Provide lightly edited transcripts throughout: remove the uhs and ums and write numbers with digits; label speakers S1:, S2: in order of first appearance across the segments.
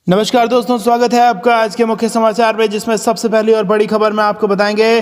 S1: नमस्कार दोस्तों, स्वागत है आपका आज के मुख्य समाचार में, जिसमें सबसे पहली और बड़ी खबर में आपको बताएंगे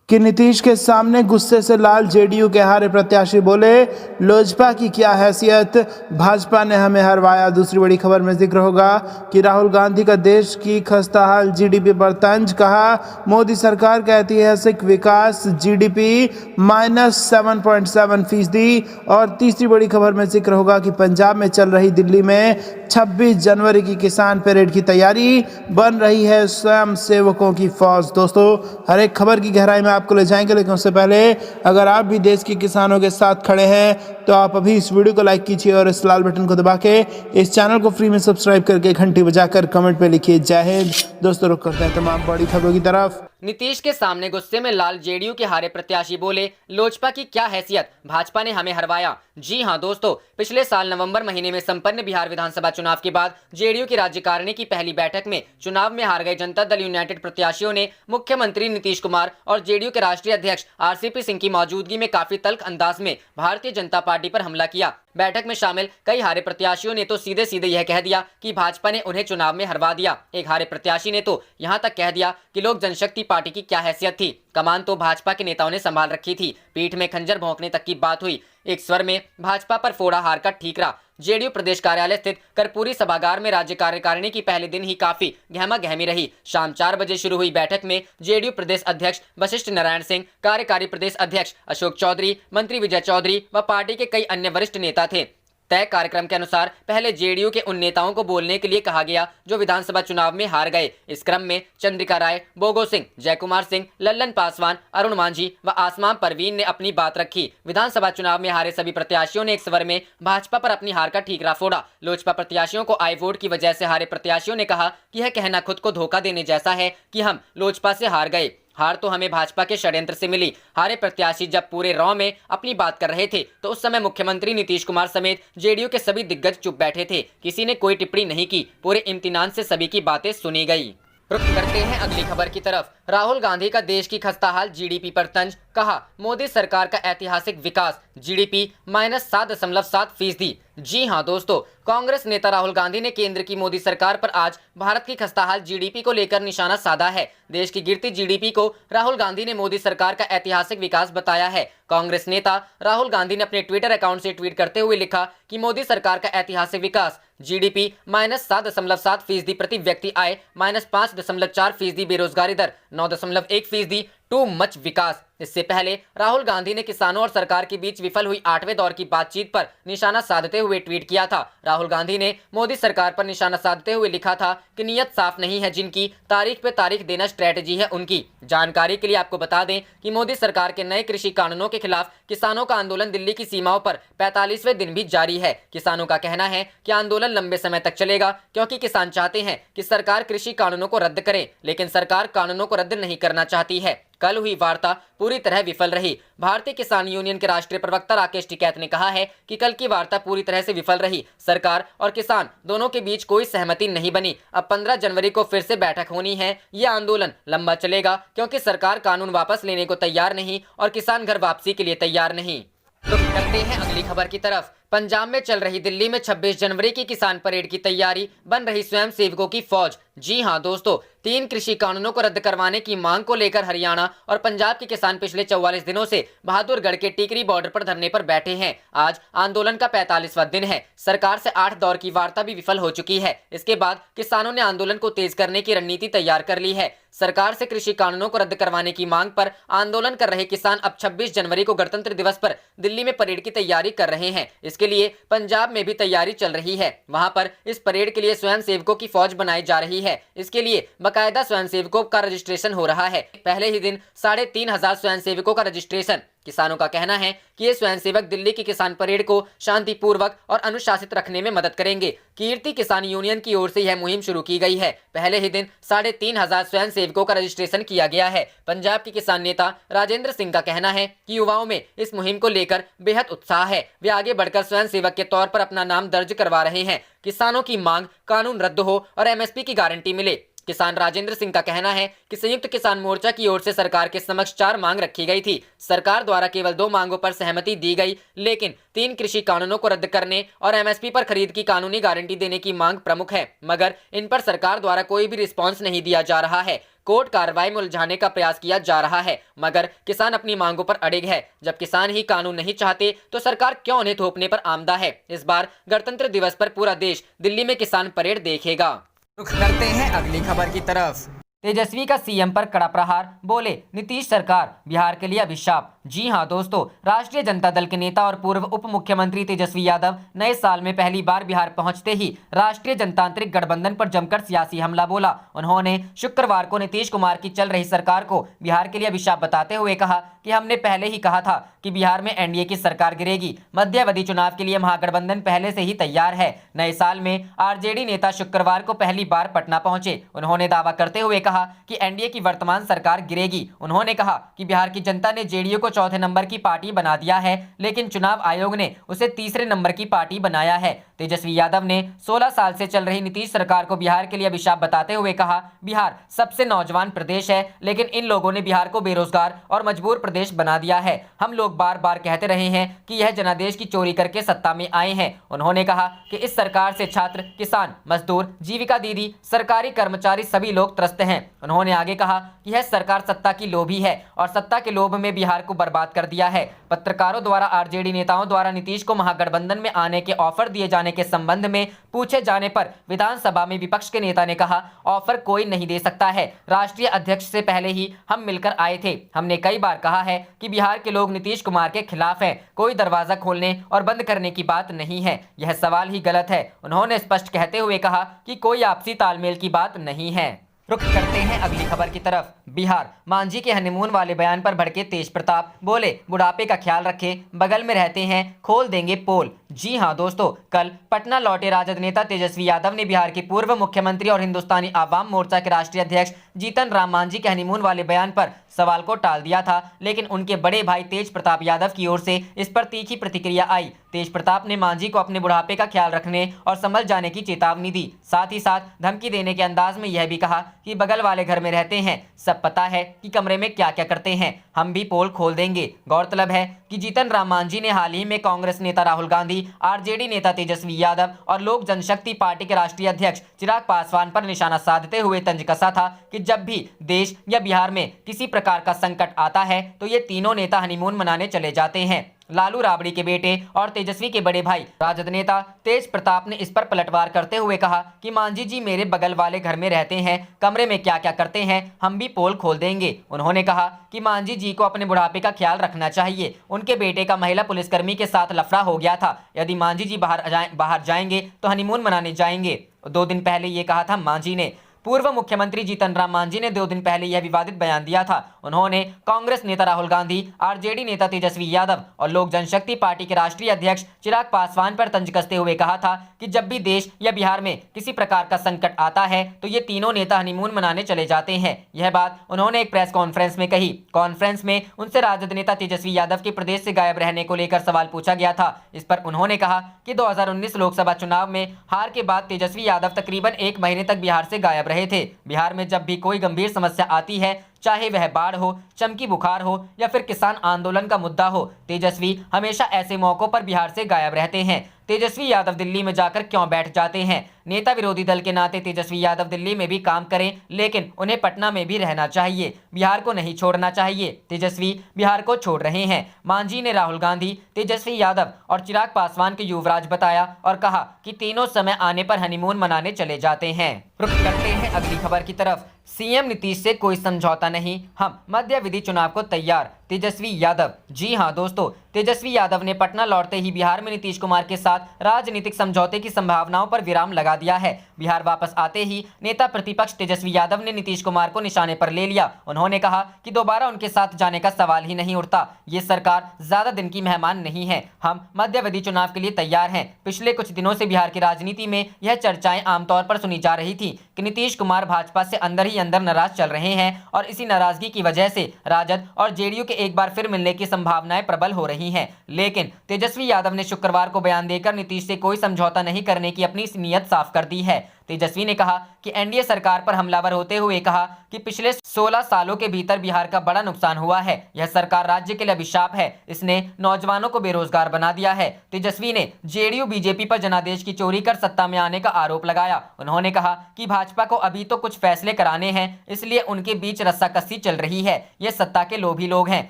S1: कि नीतीश के सामने गुस्से से लाल जेडीयू के हारे प्रत्याशी बोले, लोजपा की क्या हैसियत, भाजपा ने हमें हरवाया। दूसरी बड़ी खबर में जिक्र होगा कि राहुल गांधी का देश की खस्ताहाल जीडीपी पर तंज, कहा मोदी सरकार का ऐतिहासिक विकास, जीडीपी -7.7%। और तीसरी बड़ी खबर में जिक्र होगा कि पंजाब में चल रही दिल्ली में 26 जनवरी की किसान परेड की तैयारी, बन रही है स्वयं सेवकों की फौज। दोस्तों, हर एक खबर की गहराई में आपको ले जाएंगे, लेकिन उससे पहले अगर आप भी देश के किसानों के साथ खड़े हैं तो आप अभी इस वीडियो को लाइक कीजिए और इस लाल बटन को दबा के इस चैनल को फ्री में सब्सक्राइब करके घंटी बजाकर कमेंट पे लिखिए जय हिंद। दोस्तों, रुक करते हैं तमाम बड़ी खबरों की तरफ।
S2: नीतीश के सामने गुस्से में लाल जेडीयू के हारे प्रत्याशी बोले, लोजपा की क्या हैसियत, भाजपा ने हमें हरवाया। जी हां दोस्तों, पिछले साल नवंबर महीने में संपन्न बिहार विधानसभा चुनाव के बाद जेडीयू की राज्यकारिणी की पहली बैठक में चुनाव में हार गए जनता दल यूनाइटेड प्रत्याशियों ने मुख्यमंत्री नीतीश कुमार और जेडीयू के राष्ट्रीय अध्यक्ष आरसीपी सिंह की मौजूदगी में काफी तल्ख अंदाज में भारतीय जनता पार्टी पर हमला किया। बैठक में शामिल कई हारे प्रत्याशियों ने तो सीधे सीधे यह कह दिया कि भाजपा ने उन्हें चुनाव में हरवा दिया। एक हारे प्रत्याशी ने तो यहां तक कह दिया कि लोक जनशक्ति पार्टी की क्या हैसियत थी, कमान तो भाजपा के नेताओं ने संभाल रखी थी, पीठ में खंजर भोंकने तक की बात हुई। एक स्वर में भाजपा पर फोड़ा हार का ठीकरा। जेडीयू प्रदेश कार्यालय स्थित कर्पूरी सभागार में राज्य कार्यकारिणी की पहले दिन ही काफी गहमा गहमी रही। शाम 4 बजे शुरू हुई बैठक में जेडीयू प्रदेश अध्यक्ष वशिष्ठ नारायण सिंह, कार्यकारी प्रदेश अध्यक्ष अशोक चौधरी, मंत्री विजय चौधरी व पार्टी के कई अन्य वरिष्ठ नेता थे। तय कार्यक्रम के अनुसार पहले जेडीयू के उन नेताओं को बोलने के लिए कहा गया जो विधानसभा चुनाव में हार गए। इस क्रम में चंद्रिका राय, बोगो सिंह, जयकुमार सिंह, लल्लन पासवान, अरुण मांझी व आसमां परवीन ने अपनी बात रखी। विधानसभा चुनाव में हारे सभी प्रत्याशियों ने एक स्वर में भाजपा पर अपनी हार का ठीकरा फोड़ा। लोजपा प्रत्याशियों को आई वोट की वजह से हारे प्रत्याशियों ने कहा कि यह कहना खुद को धोखा देने जैसा है कि हम लोजपा से हार गए। हार तो हमें भाजपा के षड्यंत्र से मिली। हारे प्रत्याशी जब पूरे रॉ में अपनी बात कर रहे थे तो उस समय मुख्यमंत्री नीतीश कुमार समेत जेडीयू के सभी दिग्गज चुप बैठे थे, किसी ने कोई टिप्पणी नहीं की। पूरे इम्तिनान से सभी की बातें सुनी गई। रुख करते हैं अगली खबर की तरफ। राहुल गांधी का देश की खस्ताहाल जीडीपी पर तंज, कहा मोदी सरकार का ऐतिहासिक विकास, जीडीपी -7.7%। जी हां दोस्तों, कांग्रेस नेता राहुल गांधी ने केंद्र की मोदी सरकार पर आज भारत की खस्ताहाल जीडीपी को लेकर निशाना साधा है। देश की गिरती जीडीपी को राहुल गांधी ने मोदी सरकार का ऐतिहासिक विकास बताया है। कांग्रेस नेता राहुल गांधी ने अपने ट्विटर अकाउंट से ट्वीट करते हुए लिखा कि मोदी सरकार का ऐतिहासिक विकास, जीडीपी -7.7%, प्रति व्यक्ति आय -5.4%, बेरोजगारी दर 9.1%, टू मच विकास। इससे पहले राहुल गांधी ने किसानों और सरकार के बीच विफल हुई 8वें दौर की बातचीत पर निशाना साधते हुए ट्वीट किया था। राहुल गांधी ने मोदी सरकार पर निशाना साधते हुए लिखा था कि नियत साफ नहीं है जिनकी, तारीख पे तारीख देना स्ट्रेटजी है उनकी। जानकारी के लिए आपको बता दें कि मोदी सरकार के नए कृषि कानूनों के खिलाफ किसानों का आंदोलन दिल्ली की सीमाओं पर 45वें दिन भी जारी है। किसानों का कहना है कि आंदोलन लंबे समय तक चलेगा, क्योंकि किसान चाहते हैं कि सरकार कृषि कानूनों को रद्द करे, लेकिन सरकार कानूनों को रद्द नहीं करना चाहती है। कल हुई वार्ता पूरी तरह विफल रही। भारतीय किसान यूनियन के राष्ट्रीय प्रवक्ता राकेश टिकैत ने कहा है कि कल की वार्ता पूरी तरह से विफल रही। सरकार और किसान दोनों के बीच कोई सहमति नहीं बनी। अब 15 जनवरी को फिर से बैठक होनी है। यह आंदोलन लंबा चलेगा, क्योंकि सरकार कानून वापस लेने को तैयार नहीं और किसान घर वापसी के लिए तैयार नहीं। रुख करते हैं अगली खबर की तरफ। पंजाब में चल रही दिल्ली में 26 जनवरी की किसान परेड की तैयारी, बन रही स्वयं सेवकों की फौज। जी हां दोस्तों, 3 कृषि कानूनों को रद्द करवाने की मांग को लेकर हरियाणा और पंजाब के किसान पिछले 44 दिनों से बहादुरगढ़ के टिकरी बॉर्डर पर धरने पर बैठे हैं। आज आंदोलन का 45वां दिन है। सरकार से 8 दौर की वार्ता भी विफल हो चुकी है। इसके बाद किसानों ने आंदोलन को तेज करने की रणनीति तैयार कर ली है। सरकार से कृषि कानूनों को रद्द करवाने की मांग पर आंदोलन कर रहे किसान अब 26 जनवरी को गणतंत्र दिवस पर दिल्ली में परेड की तैयारी कर रहे हैं। इसके लिए पंजाब में भी तैयारी चल रही है। वहां पर इस परेड के लिए स्वयं सेवकों की फौज बनाई जा रही है। इसके लिए बकायदा स्वयंसेवकों का रजिस्ट्रेशन हो रहा है। पहले ही दिन 3,500 स्वयंसेवकों का रजिस्ट्रेशन। किसानों का कहना है कि ये स्वयंसेवक दिल्ली की किसान परेड को शांतिपूर्वक और अनुशासित रखने में मदद करेंगे। कीर्ति किसान यूनियन की ओर से यह मुहिम शुरू की गई है। पहले ही दिन 3,500 स्वयंसेवकों का रजिस्ट्रेशन किया गया है। पंजाब के किसान नेता राजेंद्र सिंह का कहना है कि युवाओं में इस मुहिम को लेकर बेहद उत्साह है। वे आगे बढ़कर स्वयंसेवक के तौर पर अपना नाम दर्ज करवा रहे हैं। किसानों की मांग, कानून रद्द हो और एमएसपी की गारंटी मिले। किसान राजेंद्र सिंह का कहना है कि संयुक्त किसान मोर्चा की ओर से सरकार के समक्ष 4 मांग रखी गई थी। सरकार द्वारा केवल 2 मांगों पर सहमति दी गई, लेकिन 3 कृषि कानूनों को रद्द करने और एमएसपी पर खरीद की कानूनी गारंटी देने की मांग प्रमुख है, मगर इन पर सरकार द्वारा कोई भी रिस्पॉन्स नहीं दिया जा रहा है। कोर्ट कार्रवाई में उलझाने का प्रयास किया जा रहा है, मगर किसान अपनी मांगों पर अड़िग है। जब किसान ही कानून नहीं चाहते तो सरकार क्यों उन्हें थोपने पर आमदा है। इस बार गणतंत्र दिवस पर पूरा देश दिल्ली में किसान परेड देखेगा। रुख करते हैं अगली खबर की तरफ। तेजस्वी का सीएम पर कड़ा प्रहार, बोले नीतीश सरकार बिहार के लिए अभिशाप। जी हां दोस्तों, राष्ट्रीय जनता दल के नेता और पूर्व उप मुख्यमंत्री तेजस्वी यादव नए साल में पहली बार बिहार पहुंचते ही राष्ट्रीय जनतांत्रिक गठबंधन पर जमकर सियासी हमला बोला। उन्होंने शुक्रवार को नीतीश कुमार की चल रही सरकार को बिहार के लिए अभिशाप बताते हुए कहा कि हमने पहले ही कहा था कि बिहार में एनडीए की सरकार गिरेगी। मध्यावधि चुनाव के लिए महागठबंधन पहले से ही तैयार है। नए साल में आरजेडी नेता शुक्रवार को पहली बार पटना पहुंचे। उन्होंने दावा करते हुए कहा कि एनडीए की वर्तमान सरकार गिरेगी। उन्होंने कहा कि बिहार की जनता ने जेडीयू को चौथे नंबर की पार्टी बना दिया है, लेकिन चुनाव आयोग ने उसे तीसरे नंबर की पार्टी बनाया है। तेजस्वी यादव ने 16 साल से चल रही नीतीश सरकार को बिहार के लिए अभिशाप बताते हुए कहा, बिहार सबसे नौजवान प्रदेश है, लेकिन इन लोगों ने बिहार को बेरोजगार और मजबूर प्रदेश बना दिया है। हम लोग बार बार कहते रहे हैं कि यह जनादेश की चोरी करके सत्ता में आए हैं। उन्होंने कहा कि इस सरकार से छात्र, किसान, मजदूर, जीविका दीदी, सरकारी कर्मचारी सभी लोग त्रस्त हैं। उन्होंने आगे कहा कि यह सरकार सत्ता की लोभी है और सत्ता के लोभ में बिहार को बर्बाद कर दिया है। पत्रकारों द्वारा आरजेडी नेताओं द्वारा नीतीश को महागठबंधन में आने के ऑफर दिए जाने के संबंध में पूछे जाने पर विधानसभा में विपक्ष के नेता ने कहा, ऑफर कोई नहीं दे सकता है। राष्ट्रीय अध्यक्ष से पहले ही हम मिलकर आए थे। हमने कई बार कहा है कि बिहार के लोग नीतीश कुमार के खिलाफ हैं। कोई दरवाजा खोलने और बंद करने की बात नहीं है, यह सवाल ही गलत है। उन्होंने स्पष्ट कहते हुए कहा कि कोई आपसी तालमेल की बात नहीं है। रुख करते हैं अगली खबर की तरफ। बिहार, मांझी के हनीमून वाले बयान पर भड़के तेज प्रताप, बोले बुढ़ापे का ख्याल रखें, बगल में रहते हैं, खोल देंगे पोल। जी हां दोस्तों, कल पटना लौटे राजद नेता तेजस्वी यादव ने बिहार के पूर्व मुख्यमंत्री और हिंदुस्तानी आवाम मोर्चा के राष्ट्रीय अध्यक्ष जीतन राम मांझी के हनीमून वाले बयान पर सवाल को टाल दिया था, लेकिन उनके बड़े भाई तेज प्रताप यादव की ओर से इस पर तीखी प्रतिक्रिया आई। तेज प्रताप ने मांझी को अपने बुढ़ापे का ख्याल रखने और संभल जाने की चेतावनी दी। साथ ही साथ धमकी देने के अंदाज में यह भी कहा कि बगल वाले घर में रहते हैं, सब पता है कि कमरे में क्या क्या करते हैं, हम भी पोल खोल देंगे। गौरतलब है कि जीतन राम मांझी ने हाल ही में कांग्रेस नेता राहुल गांधी, आरजेडी नेता तेजस्वी यादव और लोक जनशक्ति पार्टी के राष्ट्रीय अध्यक्ष चिराग पासवान पर निशाना साधते हुए तंज कसा था कि जब भी देश या बिहार में किसी प्रकार का संकट आता है तो ये तीनों नेता हनीमून मनाने चले जाते हैं। लालू राबड़ी के बेटे और तेजस्वी के बड़े भाई राजद नेता तेज प्रताप ने इस पर पलटवार करते हुए कहा कि मांझी जी मेरे बगल वाले घर में रहते हैं, कमरे में क्या क्या करते हैं, हम भी पोल खोल देंगे। उन्होंने कहा कि मांझी जी को अपने बुढ़ापे का ख्याल रखना चाहिए। उनके बेटे का महिला पुलिसकर्मी के साथ लफड़ा हो गया था। यदि मांझी जी बाहर जाएंगे तो हनीमून मनाने जाएंगे। 2 दिन पहले ये कहा था मांझी ने। पूर्व मुख्यमंत्री जीतन राम मांझी ने 2 दिन पहले यह विवादित बयान दिया था। उन्होंने कांग्रेस नेता राहुल गांधी, आरजेडी नेता तेजस्वी यादव और लोक जनशक्ति पार्टी के राष्ट्रीय अध्यक्ष चिराग पासवान पर तंज कसते हुए कहा था कि जब भी देश या बिहार में किसी प्रकार का संकट आता है तो ये तीनों नेता हनीमून मनाने चले जाते हैं। यह बात उन्होंने एक प्रेस कॉन्फ्रेंस में कही। कॉन्फ्रेंस में उनसे राजद नेता तेजस्वी यादव के प्रदेश से गायब रहने को लेकर सवाल पूछा गया था। इस पर उन्होंने कहा कि 2019 लोकसभा चुनाव में हार के बाद तेजस्वी यादव तकरीबन 1 महीने तक बिहार से गायब रहे थे। बिहार में जब भी कोई गंभीर समस्या आती है, चाहे वह बाढ़ हो, चमकी बुखार हो या फिर किसान आंदोलन का मुद्दा हो, तेजस्वी हमेशा ऐसे मौकों पर बिहार से गायब रहते हैं। तेजस्वी यादव दिल्ली में जाकर क्यों बैठ जाते हैं? नेता विरोधी दल के नाते तेजस्वी यादव दिल्ली में भी काम करें, लेकिन उन्हें पटना में भी रहना चाहिए। बिहार को नहीं छोड़ना चाहिए। तेजस्वी बिहार को छोड़ रहे हैं। मांझी ने राहुल गांधी, तेजस्वी यादव और चिराग पासवान के युवराज बताया और कहा कि तीनों समय आने पर हनीमून मनाने चले जाते हैं। रुख करते हैं अगली खबर की तरफ। सीएम नीतीश से कोई समझौता नहीं, हम मध्य विधि चुनाव को तैयार, तेजस्वी यादव। जी हां दोस्तों, तेजस्वी यादव ने पटना लौटते ही बिहार में नीतीश कुमार के साथ राजनीतिक समझौते की संभावनाओं पर विराम लगा दिया है। बिहार वापस आते ही नेता प्रतिपक्ष तेजस्वी यादव ने नीतीश कुमार को निशाने पर ले लिया। उन्होंने कहा कि दोबारा उनके साथ जाने का सवाल ही नहीं उठता। ये सरकार ज्यादा दिन की मेहमान नहीं है, हम मध्यावधि चुनाव के लिए तैयार हैं। पिछले कुछ दिनों से बिहार की राजनीति में यह चर्चाएं आमतौर पर सुनी जा रही थी कि नीतीश कुमार भाजपा से अंदर ही अंदर नाराज चल रहे हैं और इसी नाराजगी की वजह से राजद और जेडीयू के एक बार फिर मिलने की संभावनाएं प्रबल हो रही हैं। लेकिन तेजस्वी यादव ने शुक्रवार को बयान देकर नीतीश से कोई समझौता नहीं करने की अपनी नीयत साफ कर दी है। तेजस्वी ने कहा कि एनडीए सरकार पर हमलावर होते हुए कहा कि पिछले 16 सालों के भीतर बिहार का बड़ा नुकसान हुआ है। यह सरकार राज्य के लिए अभिशाप है। इसने नौजवानों को बेरोजगार बना दिया है। तेजस्वी ने जेडीयू बीजेपी पर जनादेश की चोरी कर सत्ता में आने का आरोप लगाया। उन्होंने कहा कि भाजपा को अभी तो कुछ फैसले कराने हैं, इसलिए उनके बीच रस्साकसी चल रही है। ये सत्ता के लोभी लोग हैं।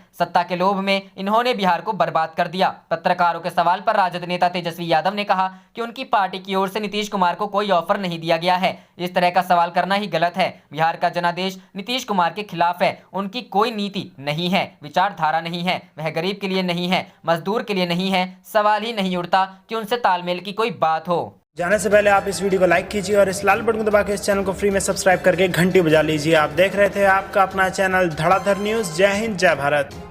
S2: सत्ता के लोभ में इन्होंने बिहार को बर्बाद कर दिया। पत्रकारों के सवाल पर राजद नेता तेजस्वी यादव ने कहा कि उनकी पार्टी की ओर से नीतीश कुमार को कोई ऑफर नहीं दिया गया है। इस तरह का सवाल करना ही गलत है। बिहार का जनादेश नीतीश कुमार के खिलाफ है। उनकी कोई नीति नहीं है, विचारधारा नहीं है, वह गरीब के लिए नहीं है, मजदूर के लिए नहीं है। सवाल ही नहीं उठता कि उनसे तालमेल की कोई बात हो।
S1: जाने से पहले आप इस वीडियो को लाइक कीजिए और इस लाल बटन को दबा के इस चैनल को फ्री में सब्सक्राइब करके घंटी बजा लीजिए। आप देख रहे थे आपका अपना चैनल धड़ाधड़ न्यूज। जय हिंद, जय भारत।